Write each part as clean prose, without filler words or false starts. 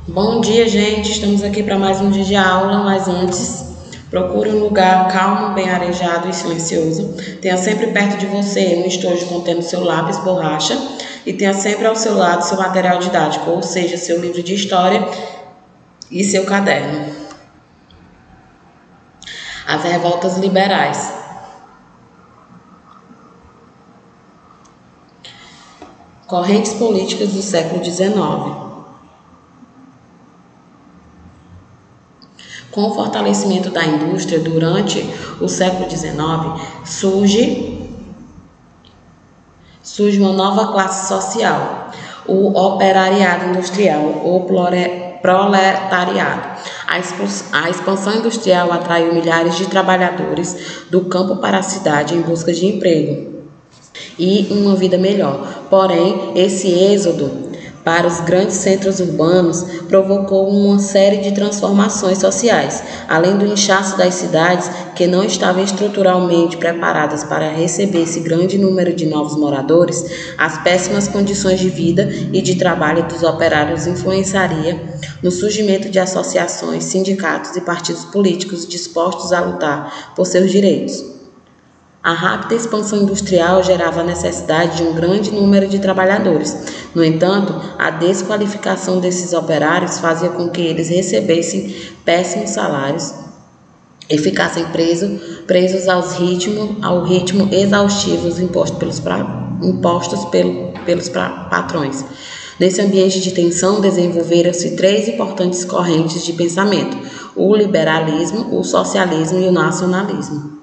Bom dia, gente. Estamos aqui para mais um dia de aula, mas antes, procure um lugar calmo, bem arejado e silencioso. Tenha sempre perto de você um estojo contendo seu lápis, borracha e tenha sempre ao seu lado seu material didático, ou seja, seu livro de história e seu caderno. As revoltas liberais. Correntes políticas do século XIX. Com o fortalecimento da indústria durante o século XIX, surge uma nova classe social, o operariado industrial ou proletariado. A expansão industrial atraiu milhares de trabalhadores do campo para a cidade em busca de emprego e uma vida melhor. Porém, esse êxodo para os grandes centros urbanos provocou uma série de transformações sociais. Além do inchaço das cidades, que não estavam estruturalmente preparadas para receber esse grande número de novos moradores, as péssimas condições de vida e de trabalho dos operários influenciaria no surgimento de associações, sindicatos e partidos políticos dispostos a lutar por seus direitos. A rápida expansão industrial gerava a necessidade de um grande número de trabalhadores. No entanto, a desqualificação desses operários fazia com que eles recebessem péssimos salários e ficassem presos ao ritmo exaustivo impostos pelos patrões. Nesse ambiente de tensão, desenvolveram-se três importantes correntes de pensamento: o liberalismo, o socialismo e o nacionalismo.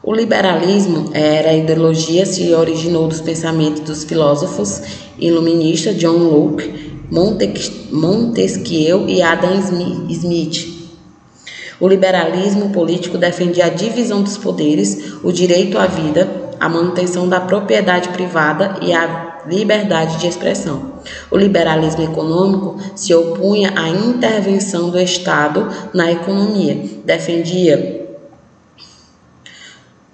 O liberalismo era a ideologia se originou dos pensamentos dos filósofos iluministas John Locke, Montesquieu e Adam Smith. O liberalismo político defendia a divisão dos poderes, o direito à vida, a manutenção da propriedade privada e a liberdade de expressão. O liberalismo econômico se opunha à intervenção do Estado na economia, defendia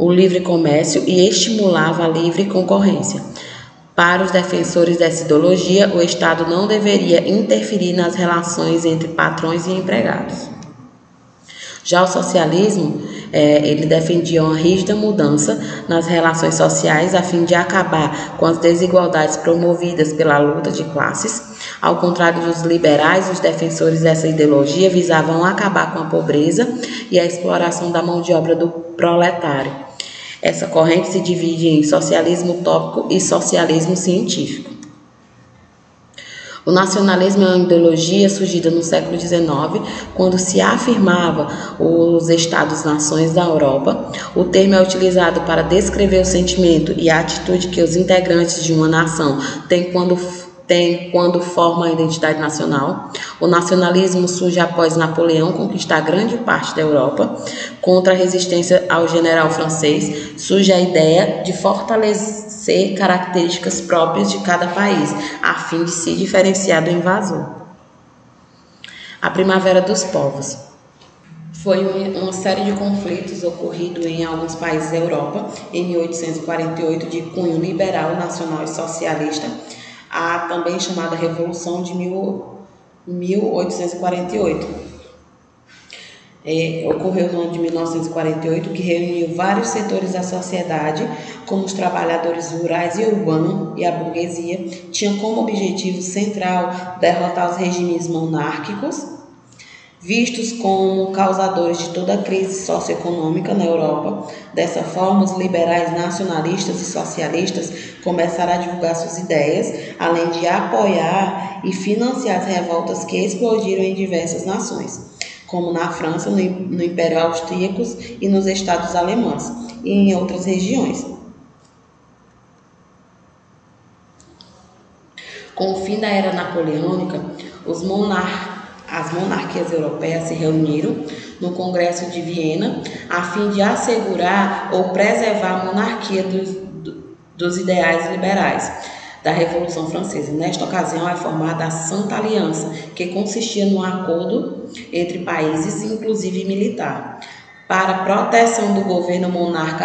o livre comércio e estimulava a livre concorrência. Para os defensores dessa ideologia, o Estado não deveria interferir nas relações entre patrões e empregados. Já o socialismo, ele defendia uma rígida mudança nas relações sociais a fim de acabar com as desigualdades promovidas pela luta de classes. Ao contrário dos liberais, os defensores dessa ideologia visavam acabar com a pobreza e a exploração da mão de obra do proletário. Essa corrente se divide em socialismo utópico e socialismo científico. O nacionalismo é uma ideologia surgida no século XIX, quando se afirmava os Estados-nações da Europa. O termo é utilizado para descrever o sentimento e a atitude que os integrantes de uma nação têm quando formam a identidade nacional. O nacionalismo surge após Napoleão conquistar grande parte da Europa. Contra a resistência ao general francês, surge a ideia de fortalecer características próprias de cada país, a fim de se diferenciar do invasor. A Primavera dos Povos. Foi uma série de conflitos ocorridos em alguns países da Europa em 1848, de cunho liberal, nacional e socialista, a também chamada Revolução de 1848. Ocorreu no ano de 1948, que reuniu vários setores da sociedade, como os trabalhadores rurais e urbanos e a burguesia. Tinha como objetivo central derrotar os regimes monárquicos, vistos como causadores de toda a crise socioeconômica na Europa. Dessa forma, os liberais nacionalistas e socialistas começaram a divulgar suas ideias, além de apoiar e financiar as revoltas que explodiram em diversas nações, como na França, no Império Austríaco e nos Estados Alemães, e em outras regiões. Com o fim da era napoleônica, as monarquias europeias se reuniram no Congresso de Viena a fim de assegurar ou preservar a monarquia dos ideais liberais da Revolução Francesa. Nesta ocasião é formada a Santa Aliança, que consistia num acordo entre países, inclusive militar, para a proteção do governo monarca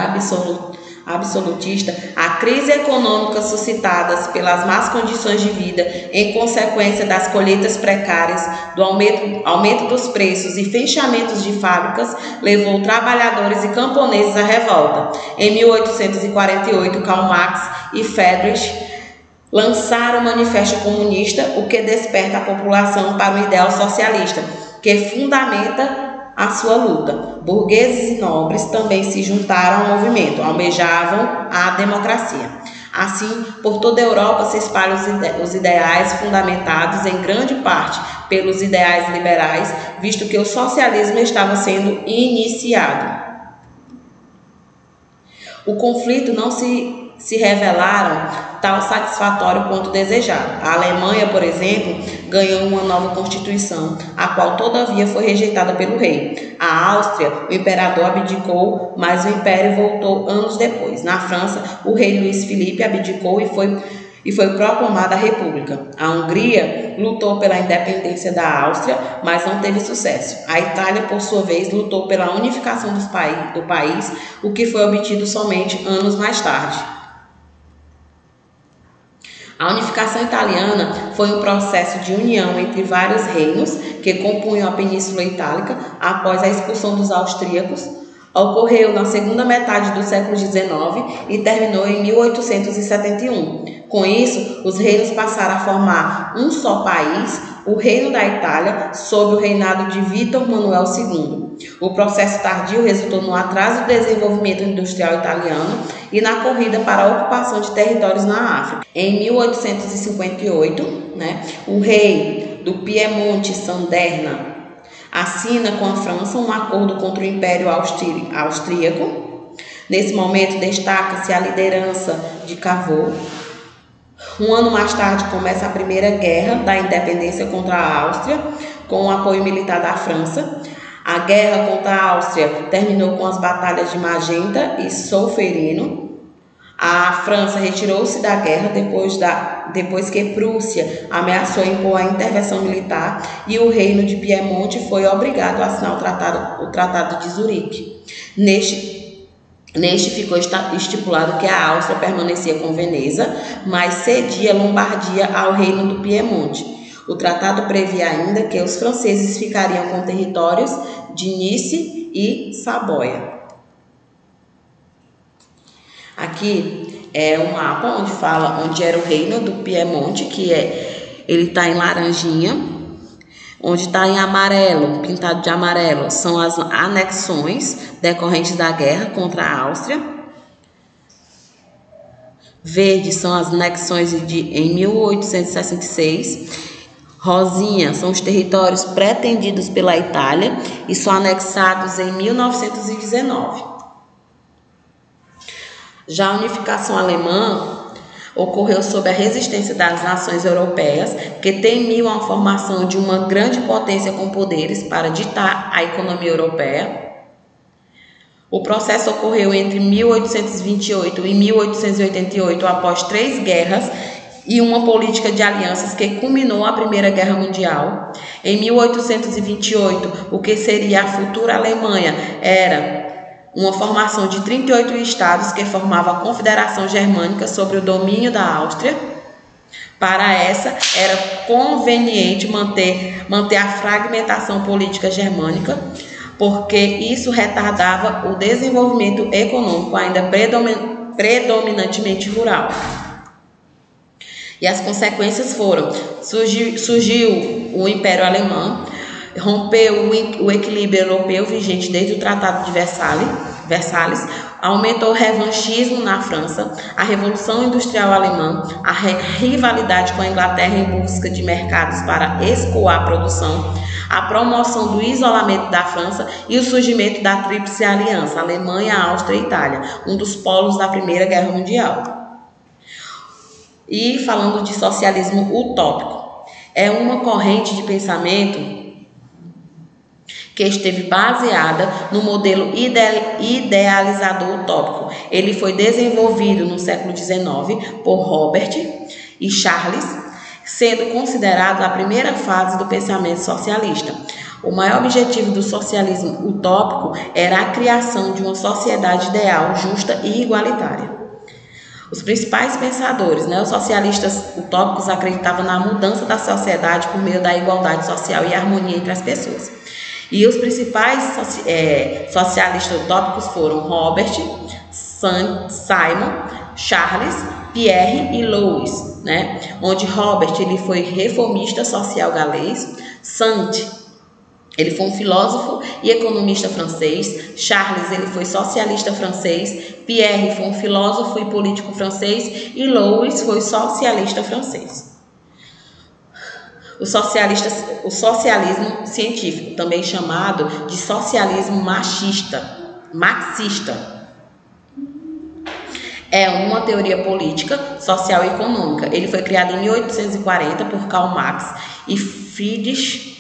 absolutista, a crise econômica suscitada pelas más condições de vida em consequência das colheitas precárias, do aumento dos preços e fechamentos de fábricas, levou trabalhadores e camponeses à revolta. Em 1848, Karl Marx e Friedrich lançaram o Manifesto Comunista, o que desperta a população para o ideal socialista, que fundamenta a sua luta. Burgueses e nobres também se juntaram ao movimento, almejavam a democracia. Assim, por toda a Europa se espalham os ideais fundamentados em grande parte pelos ideais liberais, visto que o socialismo estava sendo iniciado. O conflito não se revelaram tal satisfatório quanto desejado. A Alemanha, por exemplo, ganhou uma nova constituição, a qual todavia foi rejeitada pelo rei. A Áustria, o imperador abdicou, mas o império voltou anos depois. Na França, o rei Luís Filipe abdicou e foi proclamada a república. A Hungria lutou pela independência da Áustria, mas não teve sucesso. A Itália, por sua vez, lutou pela unificação do país, o que foi obtido somente anos mais tarde. A unificação italiana foi um processo de união entre vários reinos que compunham a Península Itálica após a expulsão dos austríacos. Ocorreu na segunda metade do século XIX e terminou em 1871. Com isso, os reinos passaram a formar um só país, o Reino da Itália, sob o reinado de Vítor Manuel II. O processo tardio resultou no atraso do desenvolvimento industrial italiano e na corrida para a ocupação de territórios na África. Em 1858, o rei do Piemonte, Sanderna, assina com a França um acordo contra o Império Austríaco. Nesse momento, destaca-se a liderança de Cavour. Um ano mais tarde, começa a Primeira Guerra da Independência contra a Áustria, com o apoio militar da França. A guerra contra a Áustria terminou com as batalhas de Magenta e Solferino. A França retirou-se da guerra depois que Prússia ameaçou impor a intervenção militar e o reino de Piemonte foi obrigado a assinar o Tratado de Zurique. Neste ficou estipulado que a Áustria permanecia com Veneza, mas cedia Lombardia ao reino do Piemonte. O tratado previa ainda que os franceses ficariam com territórios de Nice e Saboia. Aqui é um mapa onde fala onde era o reino do Piemonte, ele está em laranjinha, onde está em amarelo, pintado de amarelo, são as anexões decorrentes da guerra contra a Áustria. Verde são as anexões em 1866. Rosinha são os territórios pretendidos pela Itália e são anexados em 1919. Já a unificação alemã ocorreu sob a resistência das nações europeias, que temiam a formação de uma grande potência com poderes para ditar a economia europeia. O processo ocorreu entre 1828 e 1888, após 3 guerras e uma política de alianças que culminou a Primeira Guerra Mundial. Em 1828, o que seria a futura Alemanha era uma formação de 38 estados que formava a Confederação Germânica sob o domínio da Áustria. Para essa, era conveniente manter a fragmentação política germânica, porque isso retardava o desenvolvimento econômico ainda predominantemente rural. E as consequências foram: surgiu o Império Alemão, rompeu o equilíbrio europeu vigente desde o Tratado de Versalhes, aumentou o revanchismo na França, a Revolução Industrial Alemã, a rivalidade com a Inglaterra em busca de mercados para escoar a produção, a promoção do isolamento da França e o surgimento da Tríplice Aliança, Alemanha, Áustria e Itália, um dos polos da Primeira Guerra Mundial. E falando de socialismo utópico, é uma corrente de pensamento que esteve baseada no modelo idealizador utópico. Ele foi desenvolvido no século XIX por Robert e Charles, sendo considerado a primeira fase do pensamento socialista. O maior objetivo do socialismo utópico era a criação de uma sociedade ideal, justa e igualitária. Os principais pensadores, os socialistas utópicos acreditavam na mudança da sociedade por meio da igualdade social e harmonia entre as pessoas. E os principais socialistas utópicos foram Robert, Simon, Charles, Pierre e Louis, onde Robert ele foi reformista social galês, ele foi um filósofo e economista francês, Charles ele foi socialista francês, Pierre foi um filósofo e político francês e Louis foi socialista francês. O socialismo científico, também chamado de socialismo marxista, é uma teoria política, social e econômica. Ele foi criado em 1840 por Karl Marx e Friedrich.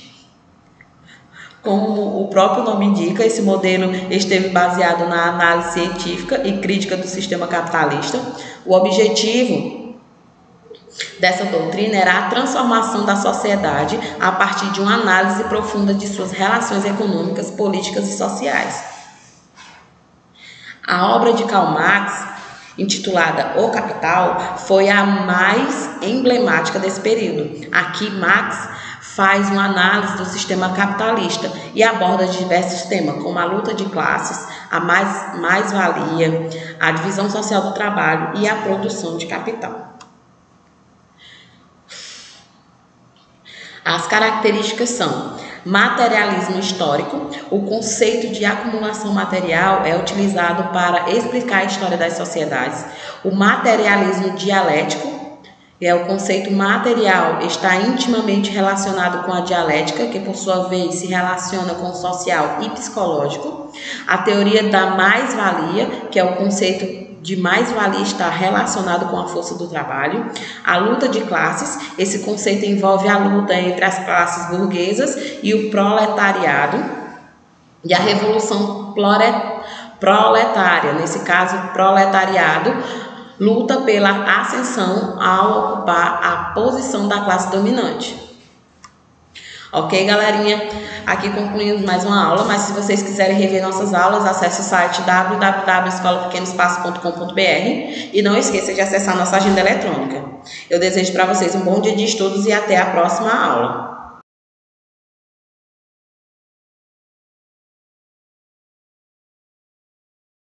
Como o próprio nome indica, esse modelo esteve baseado na análise científica e crítica do sistema capitalista. O objetivo dessa doutrina era a transformação da sociedade a partir de uma análise profunda de suas relações econômicas, políticas e sociais. A obra de Karl Marx, intitulada O Capital, foi a mais emblemática desse período. Aqui Marx faz uma análise do sistema capitalista e aborda diversos temas, como a luta de classes, a mais-valia, a divisão social do trabalho e a produção de capital. As características são: materialismo histórico. O conceito de acumulação material é utilizado para explicar a história das sociedades. O materialismo dialético o conceito material está intimamente relacionado com a dialética, que por sua vez se relaciona com o social e psicológico. A teoria da mais-valia, que é o conceito de mais-valia, está relacionado com a força do trabalho. A luta de classes, esse conceito envolve a luta entre as classes burguesas e o proletariado. E a revolução proletária, nesse caso, proletariado, luta pela ascensão ao ocupar a posição da classe dominante. Ok, galerinha? Aqui concluímos mais uma aula, mas se vocês quiserem rever nossas aulas, acesse o site www.escolapequenospaços.com.br e não esqueça de acessar nossa agenda eletrônica. Eu desejo para vocês um bom dia de estudos e até a próxima aula.